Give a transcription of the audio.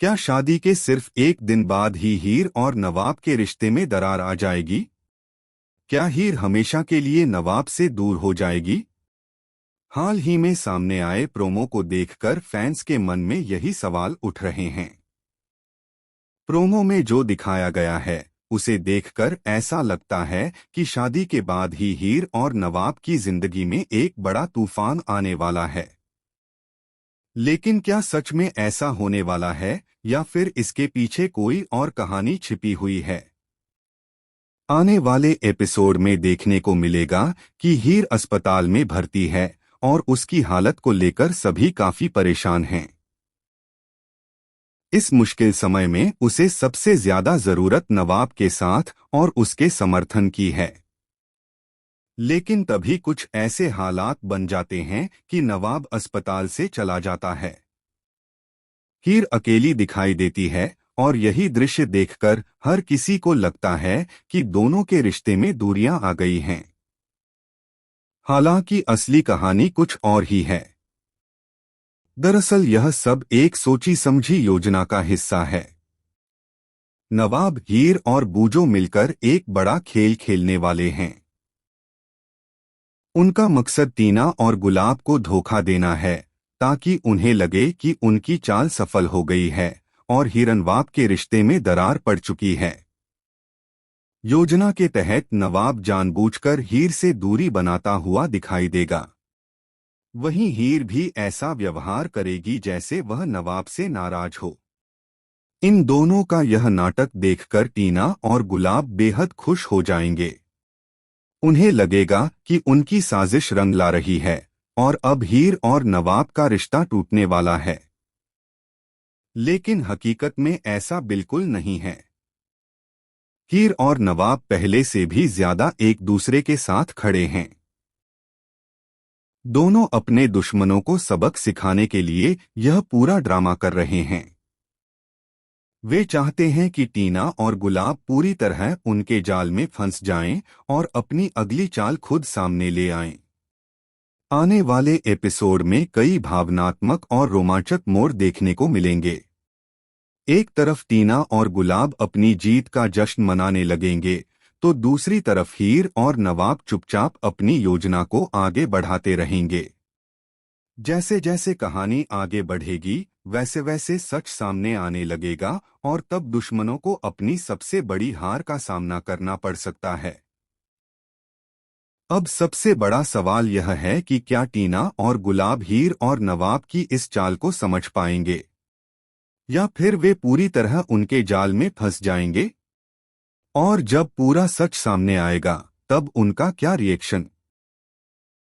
क्या शादी के सिर्फ एक दिन बाद ही हीर और नवाब के रिश्ते में दरार आ जाएगी? क्या हीर हमेशा के लिए नवाब से दूर हो जाएगी? हाल ही में सामने आए प्रोमो को देखकर फैंस के मन में यही सवाल उठ रहे हैं। प्रोमो में जो दिखाया गया है उसे देखकर ऐसा लगता है कि शादी के बाद ही हीर और नवाब की जिंदगी में एक बड़ा तूफान आने वाला है। लेकिन क्या सच में ऐसा होने वाला है या फिर इसके पीछे कोई और कहानी छिपी हुई है? आने वाले एपिसोड में देखने को मिलेगा कि हीर अस्पताल में भर्ती है और उसकी हालत को लेकर सभी काफी परेशान हैं। इस मुश्किल समय में उसे सबसे ज्यादा जरूरत नवाब के साथ और उसके समर्थन की है। लेकिन तभी कुछ ऐसे हालात बन जाते हैं कि नवाब अस्पताल से चला जाता है। हीर अकेली दिखाई देती है और यही दृश्य देखकर हर किसी को लगता है कि दोनों के रिश्ते में दूरियां आ गई हैं। हालांकि असली कहानी कुछ और ही है। दरअसल यह सब एक सोची समझी योजना का हिस्सा है। नवाब, हीर और बूजो मिलकर एक बड़ा खेल खेलने वाले हैं। उनका मकसद टीना और गुलाब को धोखा देना है ताकि उन्हें लगे कि उनकी चाल सफल हो गई है और हीरनवाब के रिश्ते में दरार पड़ चुकी है। योजना के तहत नवाब जानबूझकर हीर से दूरी बनाता हुआ दिखाई देगा। वहीं हीर भी ऐसा व्यवहार करेगी जैसे वह नवाब से नाराज हो। इन दोनों का यह नाटक देखकर टीना और गुलाब बेहद खुश हो जाएंगे। उन्हें लगेगा कि उनकी साजिश रंग ला रही है और अब हीर और नवाब का रिश्ता टूटने वाला है। लेकिन हकीकत में ऐसा बिल्कुल नहीं है। हीर और नवाब पहले से भी ज्यादा एक दूसरे के साथ खड़े हैं। दोनों अपने दुश्मनों को सबक सिखाने के लिए यह पूरा ड्रामा कर रहे हैं। वे चाहते हैं कि टीना और गुलाब पूरी तरह उनके जाल में फंस जाएं और अपनी अगली चाल खुद सामने ले आएं। आने वाले एपिसोड में कई भावनात्मक और रोमांचक मोड़ देखने को मिलेंगे। एक तरफ टीना और गुलाब अपनी जीत का जश्न मनाने लगेंगे तो दूसरी तरफ हीर और नवाब चुपचाप अपनी योजना को आगे बढ़ाते रहेंगे। जैसे जैसे कहानी आगे बढ़ेगी वैसे वैसे सच सामने आने लगेगा और तब दुश्मनों को अपनी सबसे बड़ी हार का सामना करना पड़ सकता है। अब सबसे बड़ा सवाल यह है कि क्या टीना और गुलाब हीर और नवाब की इस चाल को समझ पाएंगे या फिर वे पूरी तरह उनके जाल में फंस जाएंगे? और जब पूरा सच सामने आएगा तब उनका क्या रिएक्शन